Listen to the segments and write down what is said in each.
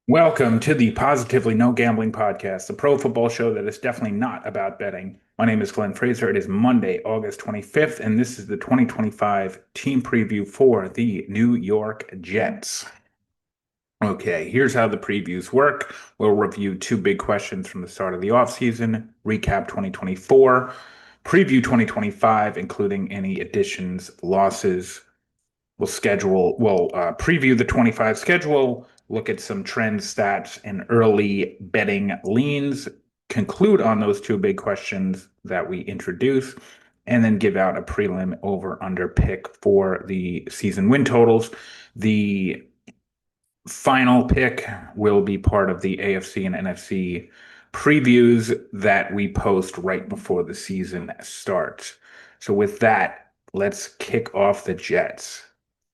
Welcome to the Positively No Gambling Podcast, the pro football show that is definitely not about betting. My name is Glenn Fraser. It is Monday, August 25th, and this is the 2025 team preview for the New York Jets. Okay, here's how the previews work. We'll review two big questions from the start of the offseason, recap 2024, preview 2025, including any additions, losses. We'll preview the 25 schedule, look at some trends, stats, and early betting leans, conclude on those two big questions that we introduce, and then give out a prelim over under pick for the season win totals. The final pick will be part of the AFC and NFC previews that we post right before the season starts. So, with that, let's kick off the Jets.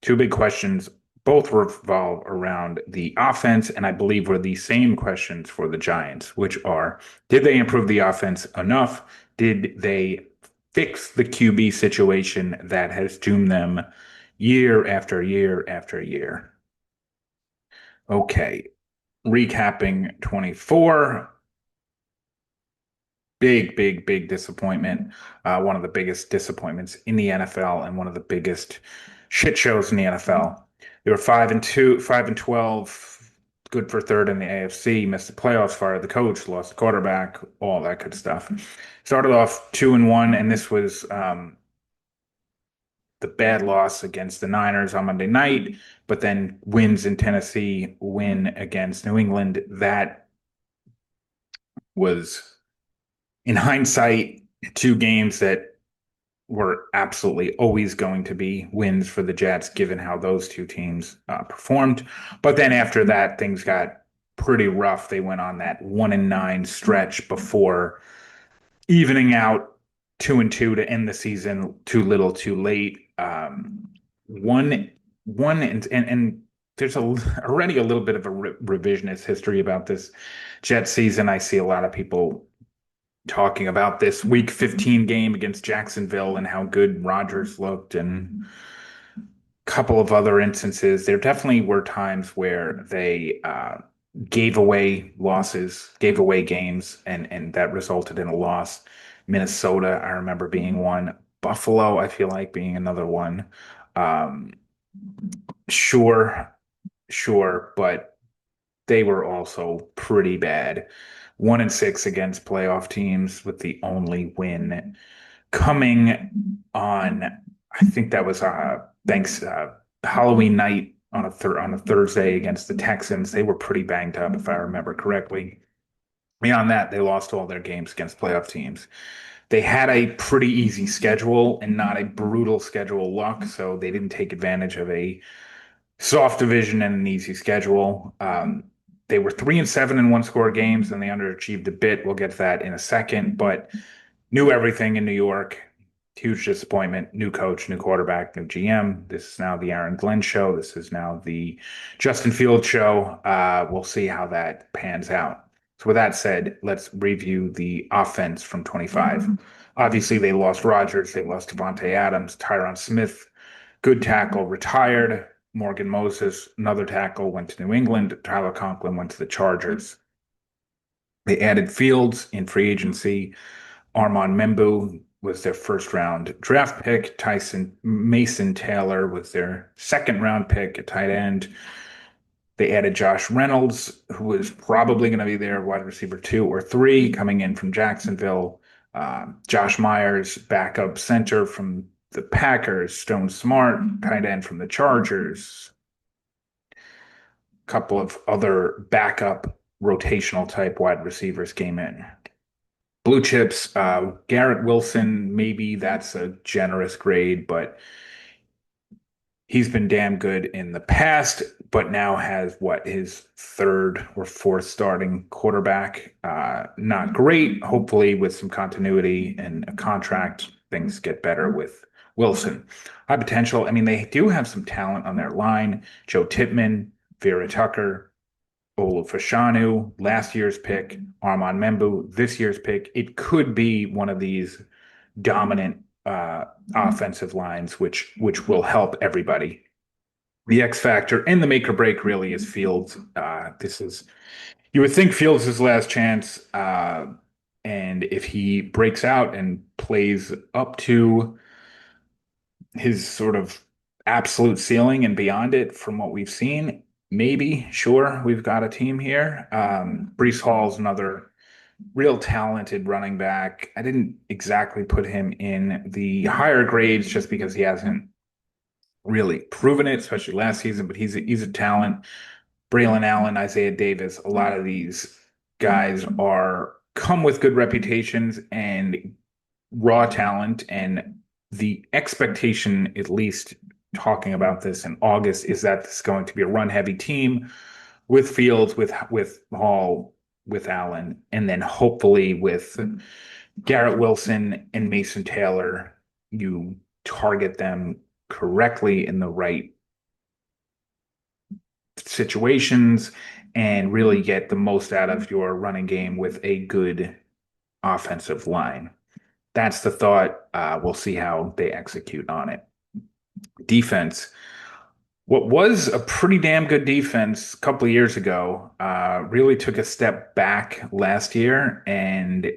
Two big questions, both revolve around the offense, and I believe were the same questions for the Giants, which are: did they improve the offense enough? Did they fix the QB situation that has doomed them year after year after year? Okay, recapping 24, big disappointment. One of the biggest disappointments in the NFL and one of the biggest shit shows in the NFL. They were 5-2, 5-12, good for third in the AFC, missed the playoffs, fired the coach, lost the quarterback, all that good stuff. Started off 2-1, and this was the bad loss against the Niners on Monday night, but then wins in Tennessee, win against New England. That was, in hindsight, two games that were absolutely always going to be wins for the Jets, given how those two teams performed. But then after that, things got pretty rough. They went on that 1-9 stretch before evening out 2-2 to end the season. Too little, too late. One, and there's already a little bit of a revisionist history about this Jet season. I see a lot of people talking about this Week 15 game against Jacksonville and how good Rodgers looked, and a couple of other instances. There definitely were times where they gave away losses, gave away games, and that resulted in a loss. Minnesota, I remember being one. Buffalo, I feel like being another one. Um, sure, sure, but they were also pretty bad. 1-6 against playoff teams, with the only win coming on, I think that was thanks Halloween night on a Thursday against the Texans. They were pretty banged up, if I remember correctly. Beyond that, they lost all their games against playoff teams. They had a pretty easy schedule and not a brutal schedule luck, so they didn't take advantage of a soft division and an easy schedule. They were 3-7 in one score games, and they underachieved a bit. We'll get to that in a second, but knew everything in New York. Huge disappointment. New coach, new quarterback, new GM. This is now the Aaron Glenn show. This is now the Justin Fields show. We'll see how that pans out. So, with that said, let's review the offense from 25. Obviously, they lost Rodgers, they lost Davante Adams, Tyron Smith, good tackle, retired. Morgan Moses, another tackle, went to New England. Tyler Conklin went to the Chargers. They added Fields in free agency. Armand Membu was their first round draft pick. Tyson Mason Taylor was their second round pick at tight end. They added Josh Reynolds, who was probably going to be their wide receiver 2 or 3, coming in from Jacksonville. Josh Myers, backup center from the Packers. Stone Smart, tight end from the Chargers. A couple of other backup rotational type wide receivers came in. Blue chips, Garrett Wilson, maybe that's a generous grade, but he's been damn good in the past, but now has what, his third or fourth starting quarterback. Not great. Hopefully, with some continuity and a contract, things get better with Wilson. High potential. I mean, they do have some talent on their line. Joe Tippmann, Vera Tucker, Olu Fashanu, last year's pick, Armand Membu, this year's pick. It could be one of these dominant offensive lines, which will help everybody. The X factor and the make or break really is Fields. This is You would think Fields' his last chance, and if he breaks out and plays up to his sort of absolute ceiling and beyond it from what we've seen, maybe, sure, we've got a team here. Brees Hall's another real talented running back. I didn't exactly put him in the higher grades just because he hasn't really proven it, especially last season, but he's a talent. Braylon Allen, Isaiah Davis, a lot of these guys are come with good reputations and raw talent, and the expectation, at least talking about this in August, is that this is going to be a run-heavy team with Fields, with Hall, with Allen, and then hopefully with Garrett Wilson and Mason Taylor, you target them correctly in the right situations and really get the most out of your running game with a good offensive line. That's the thought. We'll see how they execute on it. Defense. What was a pretty damn good defense a couple of years ago really took a step back last year, and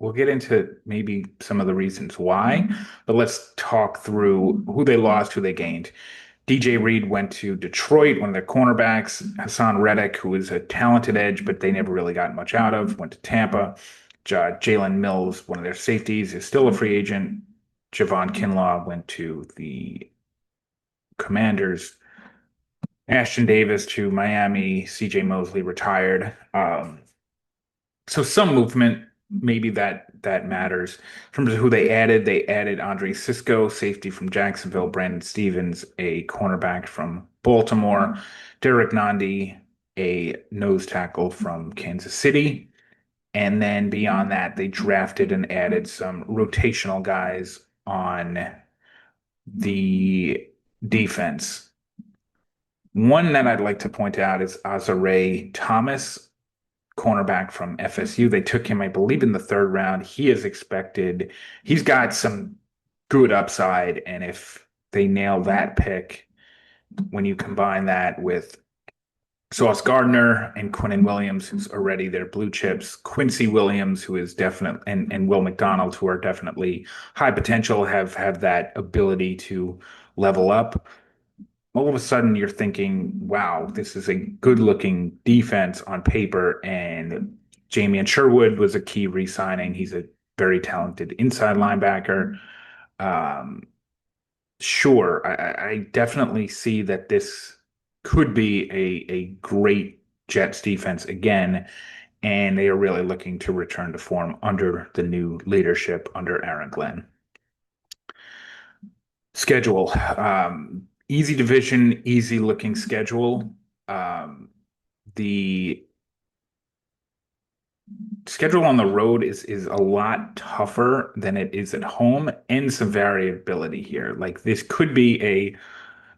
we'll get into maybe some of the reasons why, but let's talk through who they lost, who they gained. DJ Reed went to Detroit, one of their cornerbacks. Hassan Reddick, who was a talented edge, but they never really got much out of, went to Tampa. Jalen Mills, one of their safeties, is still a free agent. Javon Kinlaw went to the Commanders. Ashton Davis to Miami. CJ Mosley retired. So some movement, maybe that matters. In terms of who they added Andre Cisco, safety from Jacksonville, Brandon Stevens, a cornerback from Baltimore, Derek Nandi, a nose tackle from Kansas City. And then beyond that, they drafted and added some rotational guys on the defense. One that I'd like to point out is Azare Thomas, cornerback from FSU. They took him, I believe, in the third round. He's got some good upside. And if they nail that pick, when you combine that with Sauce Gardner and Quinnen Williams, who's already their blue chips, Quincy Williams, who is definite, and Will McDonald, who are definitely high potential, have that ability to level up. All of a sudden you're thinking, wow, this is a good looking defense on paper. And Jamian Sherwood was a key re-signing. He's a very talented inside linebacker. Um, sure, I definitely see that this could be a great Jets defense again. And they are really looking to return to form under the new leadership under Aaron Glenn. Schedule. Easy division, easy looking schedule. The schedule on the road is a lot tougher than it is at home, and some variability here. Like this could be a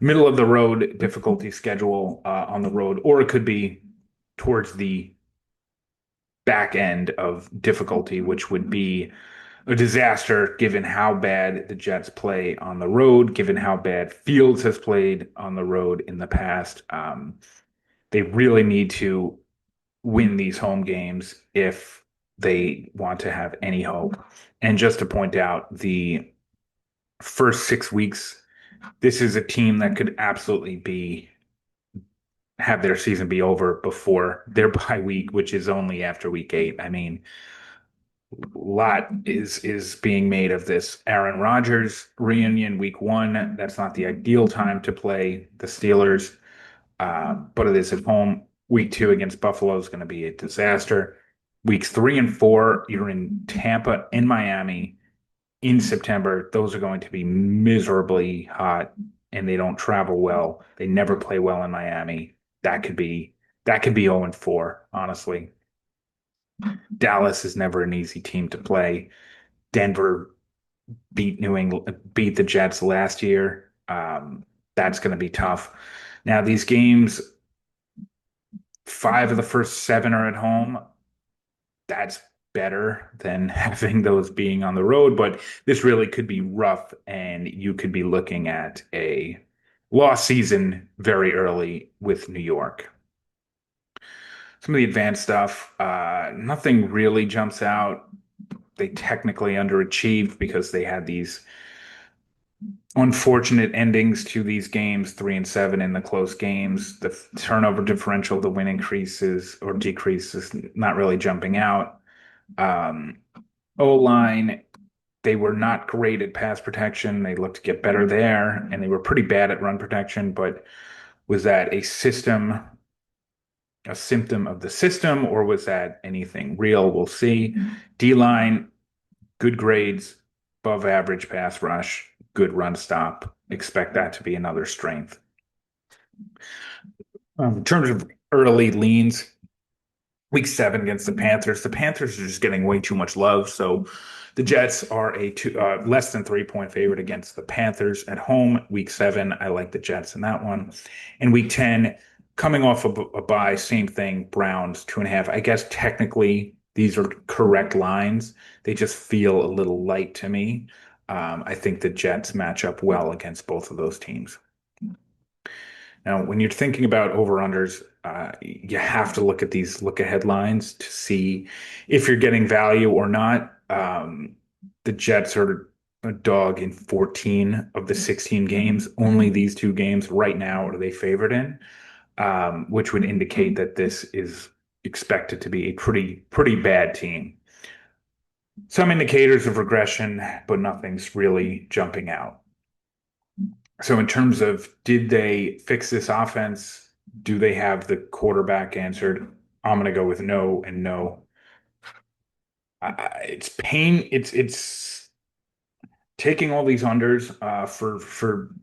middle of the road difficulty schedule on the road, or it could be towards the back end of difficulty, which would be a disaster given how bad the Jets play on the road, given how bad Fields has played on the road in the past. They really need to win these home games if they want to have any hope. And just to point out, the first 6 weeks, this is a team that could absolutely have their season be over before their bye week, which is only after week 8. I mean, lot is being made of this Aaron Rodgers reunion week 1. That's not the ideal time to play the Steelers, but it is at home. Week 2 against Buffalo is going to be a disaster. Weeks 3 and 4, you're in Tampa and Miami in September. Those are going to be miserably hot, and they don't travel well. They never play well in Miami. That could be 0 and 4, honestly. Dallas is never an easy team to play. Denver beat the Jets last year. That's going to be tough. Now, these games, 5 of the first 7 are at home. That's better than having those being on the road, but this really could be rough, and you could be looking at a lost season very early with New York. Some of the advanced stuff, nothing really jumps out. They technically underachieved because they had these unfortunate endings to these games, 3 and 7 in the close games. The turnover differential, the win increases or decreases, not really jumping out. Um, O line, they were not great at pass protection. They looked to get better there, and they were pretty bad at run protection. But was that a symptom of the system, or was that anything real? We'll see. D line, good grades, above average pass rush, good run stop. Expect that to be another strength. In terms of early leans, week 7 against the Panthers are just getting way too much love. So the Jets are a less than 3 point favorite against the Panthers at home. Week 7, I like the Jets in that one. In week 10, coming off of a bye, same thing, Browns 2.5. I guess technically these are correct lines. They just feel a little light to me. I think the Jets match up well against both of those teams. Now, when you're thinking about over-unders, you have to look at these look-ahead lines to see if you're getting value or not. The Jets are a dog in 14 of the 16 games. Only these 2 games right now are they favored in, which would indicate that this is expected to be a pretty bad team. Some indicators of regression, but nothing's really jumping out. So in terms of did they fix this offense? Do they have the quarterback answered? I'm going to go with no and no. It's pain. It's taking all these unders for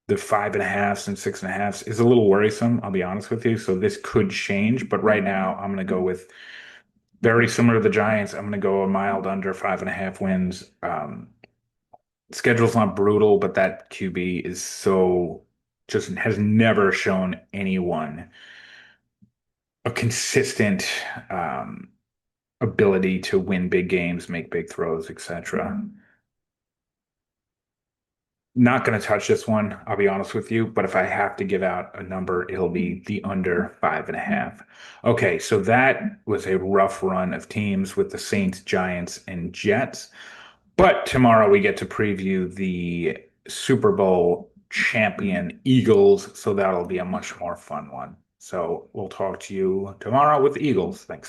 the 5.5s and 6.5s is a little worrisome. I'll be honest with you. So this could change, but right now I'm going to go with very similar to the Giants. I'm going to go a mild under 5.5 wins. Schedule's not brutal, but that QB is so just has never shown anyone a consistent ability to win big games, make big throws, etc. Not going to touch this one, I'll be honest with you, but if I have to give out a number, it'll be the under 5.5. Okay, so that was a rough run of teams with the Saints, Giants, and Jets. But tomorrow we get to preview the Super Bowl champion Eagles, so that'll be a much more fun one. So we'll talk to you tomorrow with the Eagles. Thanks.